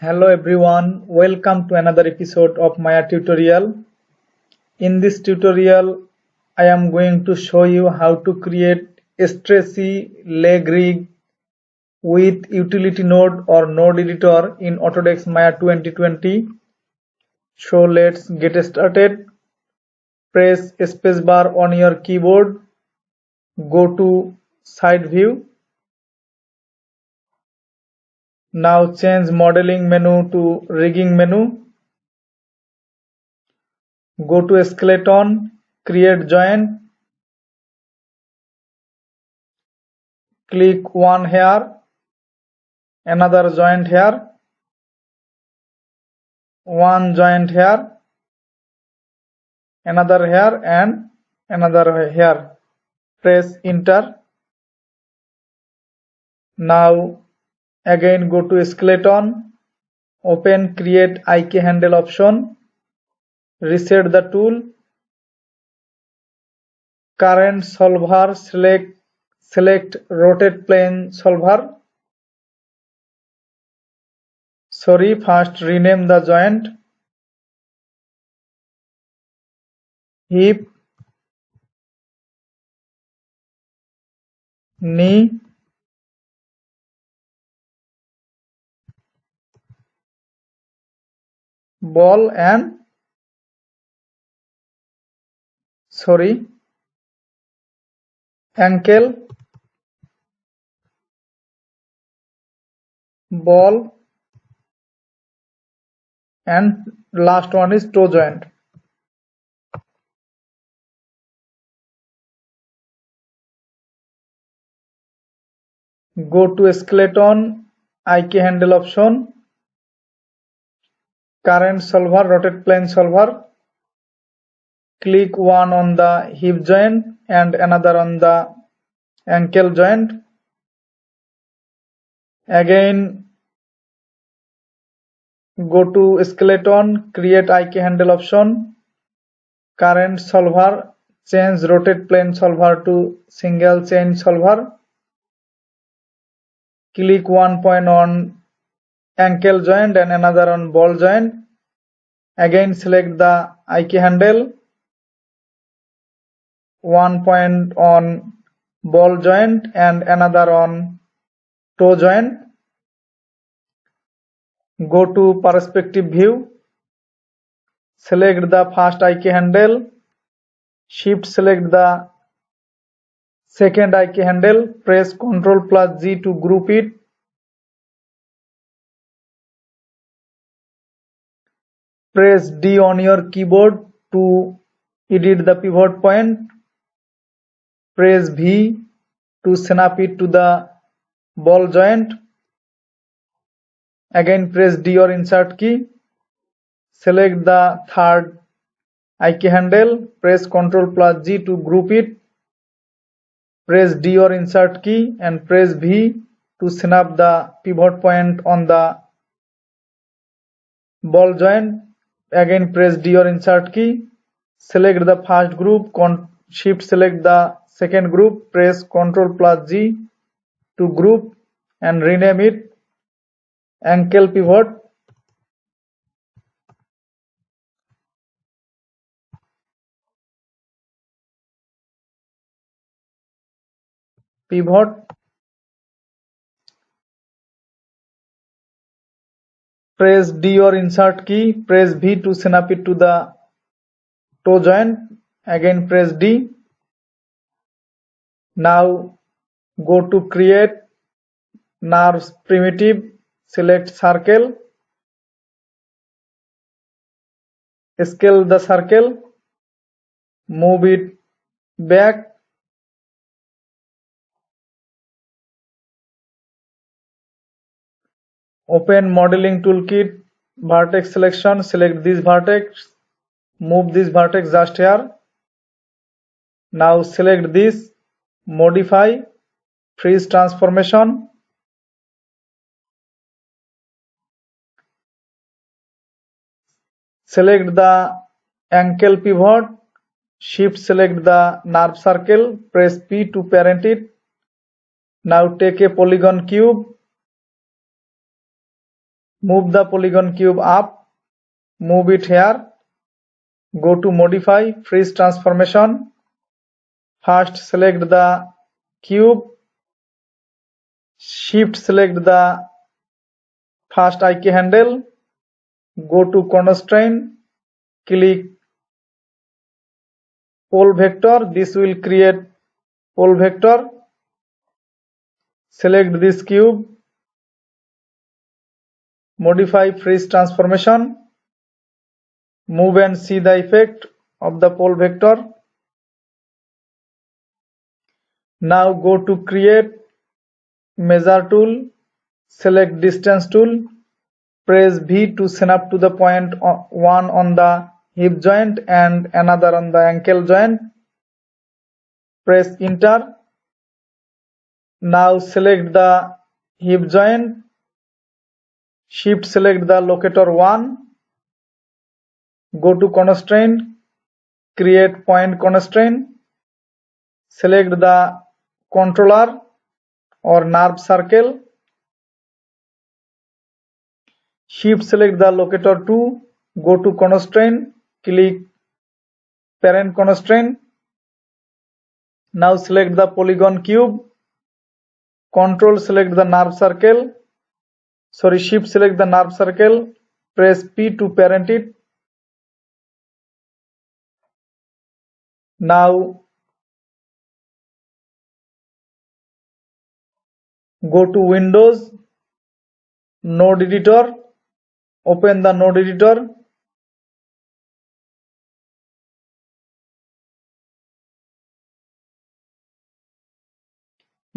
Hello everyone, welcome to another episode of Maya tutorial. In this tutorial, I am going to show you how to create a stressy leg rig with utility node or node editor in Autodesk Maya 2020. So let's get started. Press spacebar on your keyboard. Go to side view. Now change modeling menu to rigging menu. Go to skeleton, create joint, click one here, another joint here, one joint here, another here and another here. Press enter. Now again go to skeleton, open create IK handle option, reset the tool, current solver, select rotate plane solver. First rename the joint, hip, knee, ball and ankle, ball, and last one is toe joint. Go to skeleton, IK handle option, current solver, rotate plane solver, click one on the hip joint and another on the ankle joint. Again go to skeleton, create IK handle option, current solver, change rotate plane solver to single chain solver, click one point on ankle joint and another on ball joint. Again select the IK handle, one point on ball joint and another on toe joint. Go to perspective view, select the first IK handle, shift select the second IK handle, press Ctrl plus G to group it. Press D on your keyboard to edit the pivot point. Press V to snap it to the ball joint. Again press D or insert key. Select the third IK handle. Press Ctrl plus G to group it. Press D or insert key and press V to snap the pivot point on the ball joint. Again press D or insert key. Select the first group, shift select the second group, press Ctrl plus G to group and rename it ankle pivot. Press D or insert key, press V to snap it to the toe joint. Again press D. Now go to create NURBS primitive, select circle, scale the circle, move it back, open modeling toolkit, vertex selection, select this vertex, move this vertex just here. Now select this, modify, freeze transformation, select the ankle pivot, shift select the NURBS circle, press P to parent it. Now take a polygon cube, Move the polygon cube up, move it here, go to modify, freeze transformation. First select the cube, shift select the first IK handle, go to constraint, click pole vector. This will create pole vector. Select this cube, modify freeze transformation, move and see the effect of the pole vector. Now go to create measure tool, select distance tool, press V to snap to the point one on the hip joint and another on the ankle joint. Press enter. Now select the hip joint, shift select the locator 1, go to constraint, create point constraint, select the controller or nerve circle, shift select the locator 2, go to constraint, click parent constraint. Now select the polygon cube, control select the nerve circle, shift select the nerve circle, press P to parent it. Now go to Windows, Node Editor, open the Node Editor.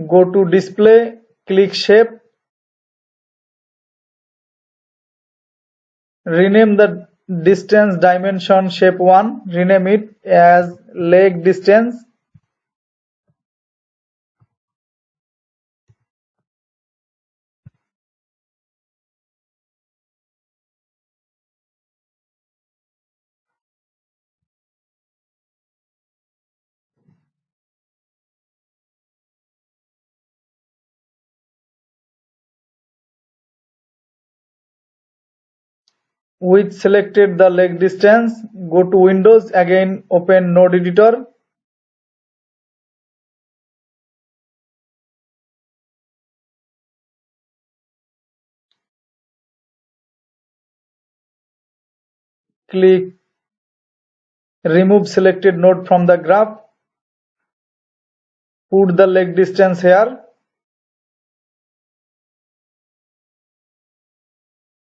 Go to Display, click Shape. Rename the distance dimension shape 1, rename it as leg distance. With selected the leg distance, go to Windows, again open Node Editor. Click remove selected node from the graph. Put the leg distance here.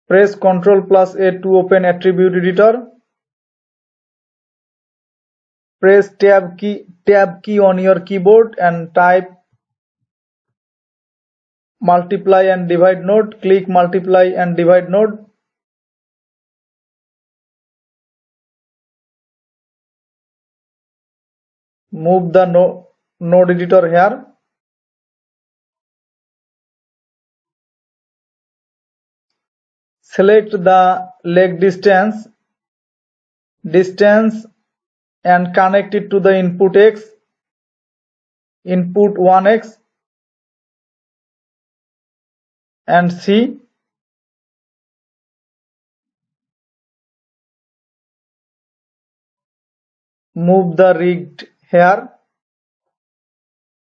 Press Ctrl plus A to open attribute editor. Press tab key on your keyboard and type multiply and divide node. Click multiply and divide node. Move the node editor here. Select the leg distance and connect it to the input X, input 1X and C. Move the rigged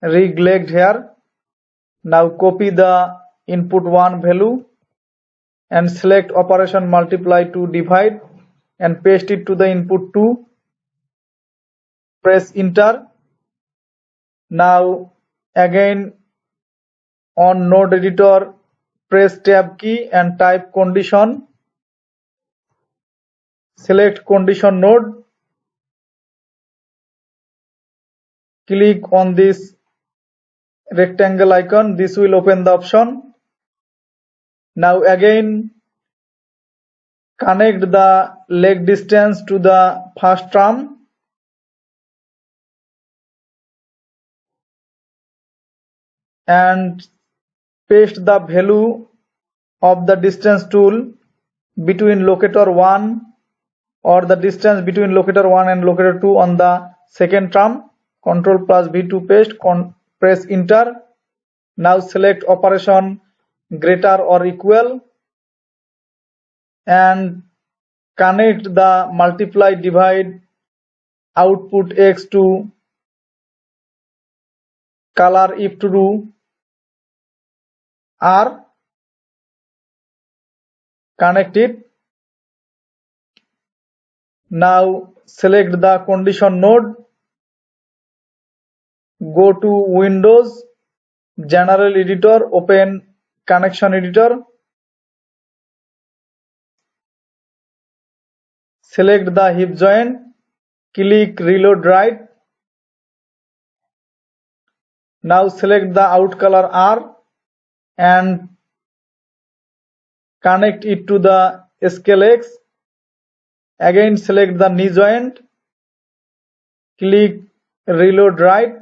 legged here. Now copy the input 1 value and select operation multiply to divide and paste it to the input 2. Press enter. Now again on node editor, press tab key and type condition. Select condition node. Click on this rectangle icon. This will open the option. Now again connect the leg distance to the first term. And paste the value of the distance tool between locator 1 or the distance between locator 1 and locator 2 on the second term. Ctrl plus V to paste. Press enter. Now select operation greater or equal. and connect the multiply divide output X to color if true or connect it. Now select the condition node, go to Windows, General Editor, open Connection Editor, select the hip joint, click Reload Right. Now select the out color R and connect it to the scale X. Again select the knee joint, click Reload Right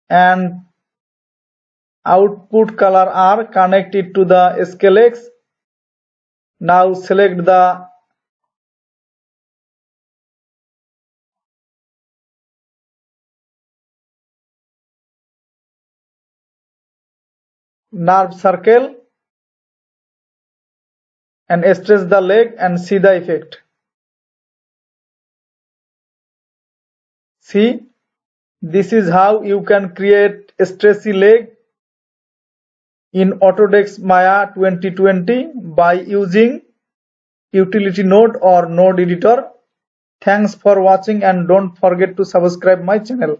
and output color R, connect it to the scale X. Now select the nerve circle and stretch the leg and see the effect. See, this is how you can create a stretchy leg in Autodesk Maya 2020 by using utility node or node editor. Thanks for watching and don't forget to subscribe my channel.